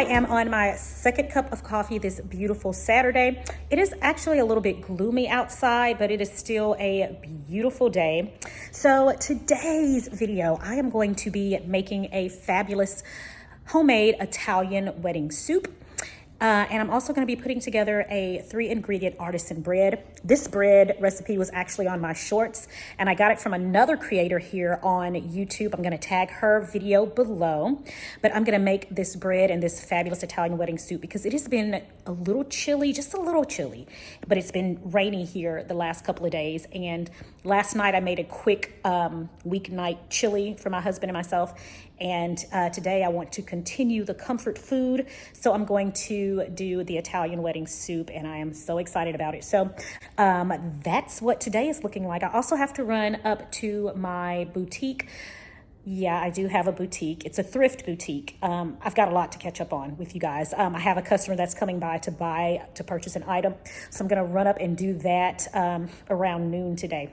I am on my second cup of coffee this beautiful Saturday. It is actually a little bit gloomy outside, but it is still a beautiful day. So today's video, I am going to be making a fabulous homemade Italian wedding soup. And I'm also going to be putting together a 3-ingredient artisan bread. This bread recipe was actually on my shorts, and I got it from another creator here on YouTube. I'm going to tag her video below. But I'm going to make this bread and this fabulous Italian wedding soup because it has been a little chilly, just a little chilly. But it's been rainy here the last couple of days. And last night I made a quick weeknight chili for my husband and myself. And today I want to continue the comfort food. So I'm going to do the Italian wedding soup, and I am so excited about it. So that's what today is looking like. I also have to run up to my boutique. Yeah, I do have a boutique. It's a thrift boutique. I've got a lot to catch up on with you guys. I have a customer that's coming by to purchase an item. So I'm gonna run up and do that around noon today.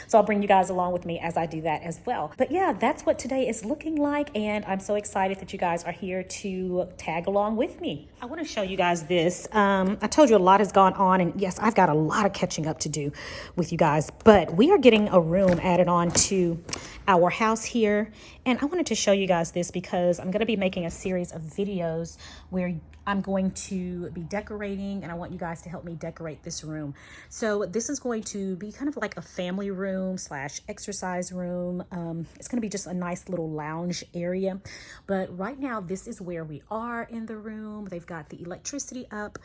So I'll bring you guys along with me as I do that as well. But yeah, that's what today is looking like. And I'm so excited that you guys are here to tag along with me. I want to show you guys this. I told you a lot has gone on. And yes, I've got a lot of catching up to do with you guys. But we are getting a room added on to our house here. And I wanted to show you guys this because I'm going to be making a series of videos where I'm going to be decorating, and I want you guys to help me decorate this room. So this is going to be kind of like a family room slash exercise room. It's going to be just a nice little lounge area. But right now, this is where we are in the room. They've got the electricity up.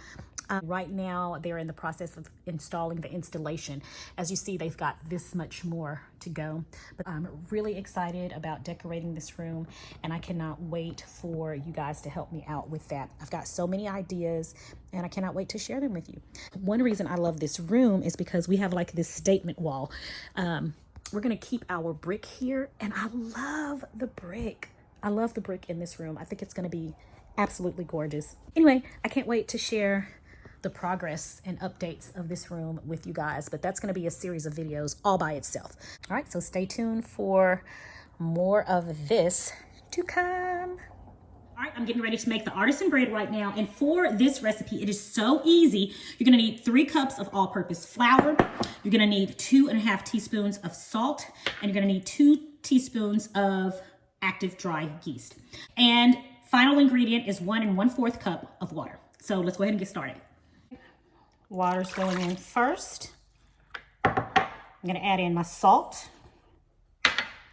Right now, they're in the process of installing the installation. As you see, they've got this much more to go. But I'm really excited about decorating this room, and I cannot wait for you guys to help me out with that. I've got so many ideas, and I cannot wait to share them with you. One reason I love this room is because we have like this statement wall. We're gonna keep our brick here, and I love the brick. I love the brick in this room. I think it's gonna be absolutely gorgeous. Anyway, I can't wait to share the progress and updates of this room with you guys, but that's going to be a series of videos all by itself. All right, so stay tuned for more of this to come. All right, I'm getting ready to make the artisan bread right now. And for this recipe, it is so easy. You're gonna need 3 cups of all-purpose flour. You're gonna need 2.5 teaspoons of salt, and you're gonna need 2 teaspoons of active dry yeast. And final ingredient is 1 1/4 cup of water. So let's go ahead and get started. Water's going in first. I'm gonna add in my salt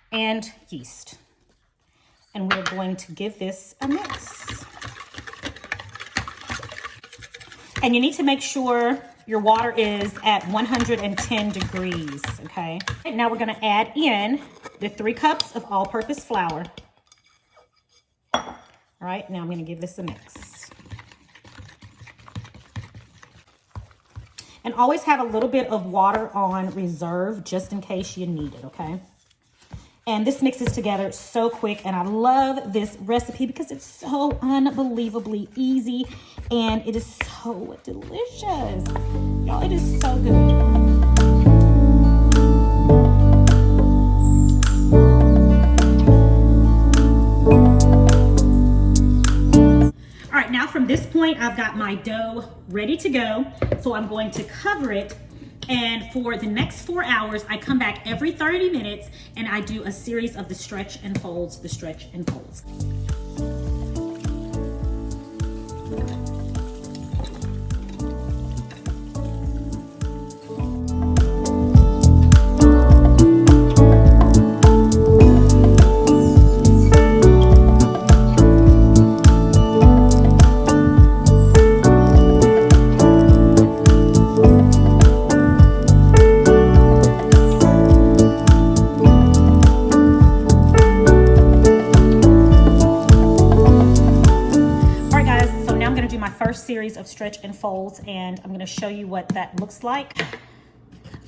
and yeast. And we're going to give this a mix. And you need to make sure your water is at 110 degrees, okay? And now we're gonna add in the 3 cups of all-purpose flour. All right, now I'm gonna give this a mix. And always have a little bit of water on reserve just in case you need it, okay? And this mixes together so quick, and I love this recipe because it's so unbelievably easy and it is so delicious. Y'all, it is so good. From this point, I've got my dough ready to go. So I'm going to cover it. And for the next 4 hours, I come back every 30 minutes and I do a series of the stretch and folds, the stretch and folds. Series of stretch and folds, and I'm going to show you what that looks like. All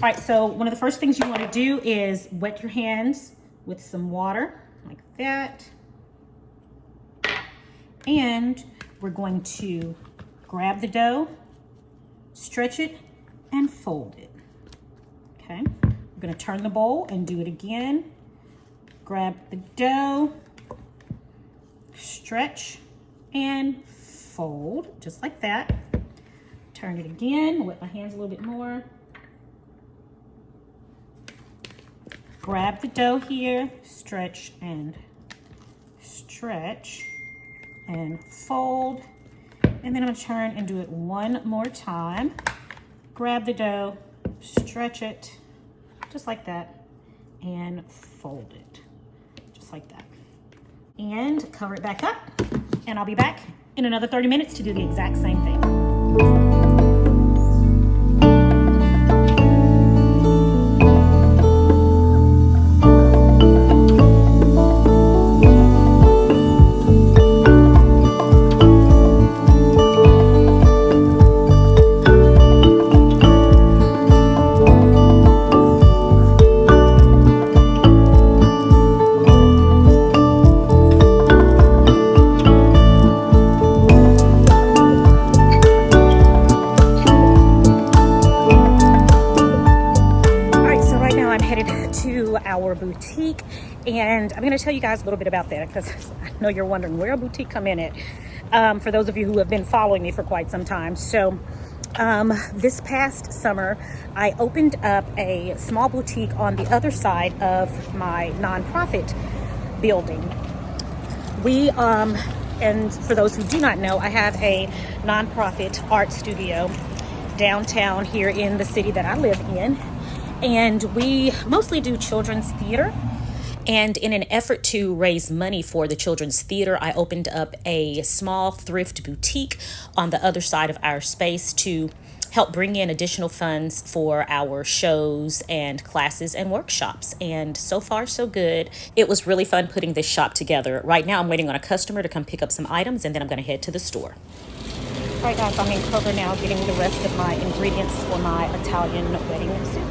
right, so one of the first things you want to do is wet your hands with some water like that, and we're going to grab the dough, stretch it, and fold it. Okay, we're going to turn the bowl and do it again. Grab the dough, stretch, and fold, just like that. Turn it again, wet my hands a little bit more. Grab the dough here, stretch and fold. And then I'm gonna turn and do it one more time. Grab the dough, stretch it, just like that, and fold it, just like that. And cover it back up, and I'll be back in another 30 minutes to do the exact same thing. Our boutique, and I'm going to tell you guys a little bit about that because I know you're wondering where a boutique come in at, for those of you who have been following me for quite some time. So this past summer I opened up a small boutique on the other side of my nonprofit building. And for those who do not know, I have a nonprofit art studio downtown here in the city that I live in. And we mostly do children's theater. And in an effort to raise money for the children's theater, I opened up a small thrift boutique on the other side of our space to help bring in additional funds for our shows and classes and workshops. And so far, so good. It was really fun putting this shop together. Right now, I'm waiting on a customer to come pick up some items, and then I'm going to head to the store. All right, guys, I'm in Kroger now getting the rest of my ingredients for my Italian wedding soup.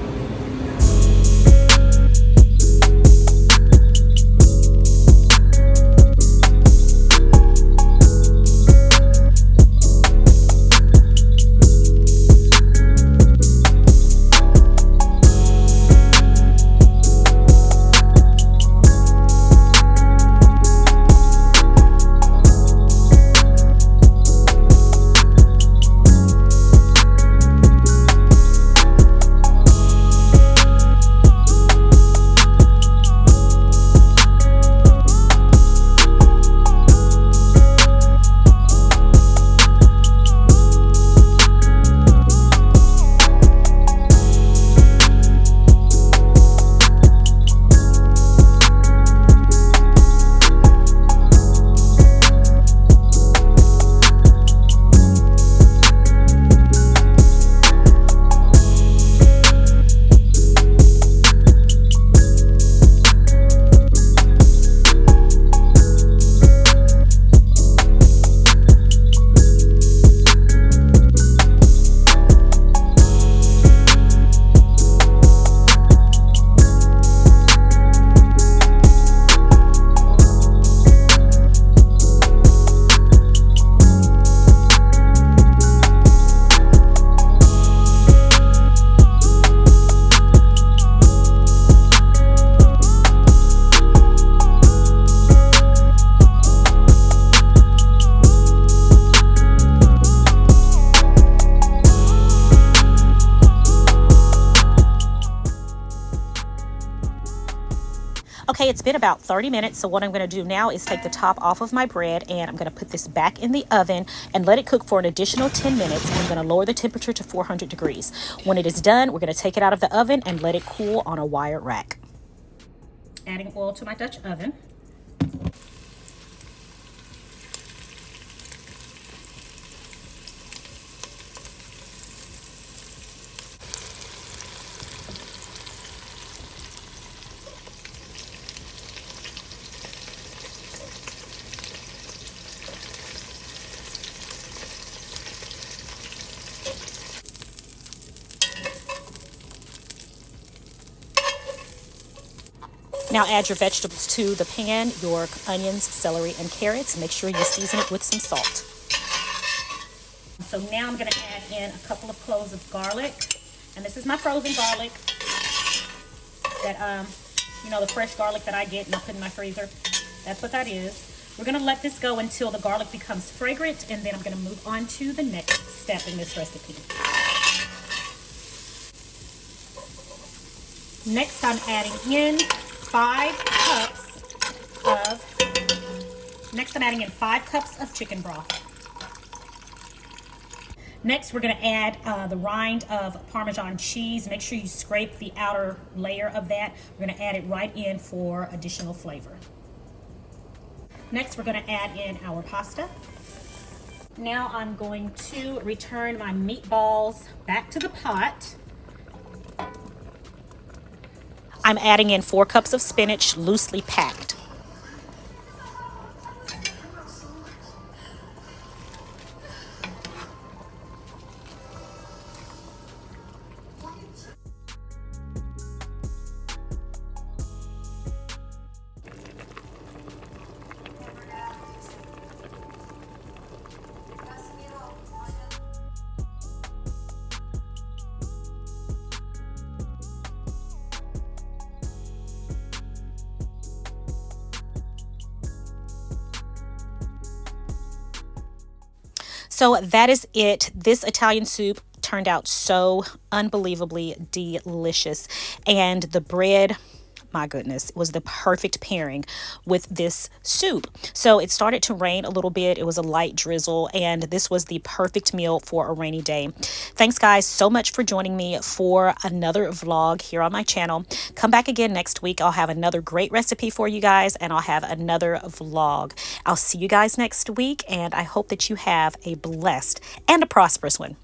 Okay, it's been about 30 minutes, so what I'm going to do now is take the top off of my bread, and I'm going to put this back in the oven and let it cook for an additional 10 minutes. I'm going to lower the temperature to 400 degrees. When it is done, we're going to take it out of the oven and let it cool on a wire rack. Adding oil to my Dutch oven. Now add your vegetables to the pan, your onions, celery, and carrots. Make sure you season it with some salt. So now I'm going to add in a couple of cloves of garlic. And this is my frozen garlic. That, you know, the fresh garlic that I get and I put in my freezer. That's what that is. We're gonna let this go until the garlic becomes fragrant, and then I'm gonna move on to the next step in this recipe. Next, I'm adding in 5 cups of chicken broth. Next, we're going to add the rind of Parmesan cheese. Make sure you scrape the outer layer of that. We're going to add it right in for additional flavor. Next, we're going to add in our pasta. Now I'm going to return my meatballs back to the pot. I'm adding in 4 cups of spinach, loosely packed. So that is it. This Italian soup turned out so unbelievably delicious. And the bread, my goodness, it was the perfect pairing with this soup. So it started to rain a little bit. It was a light drizzle, and this was the perfect meal for a rainy day. Thanks, guys, so much for joining me for another vlog here on my channel. Come back again next week. I'll have another great recipe for you guys, and I'll have another vlog. I'll see you guys next week, and I hope that you have a blessed and a prosperous one.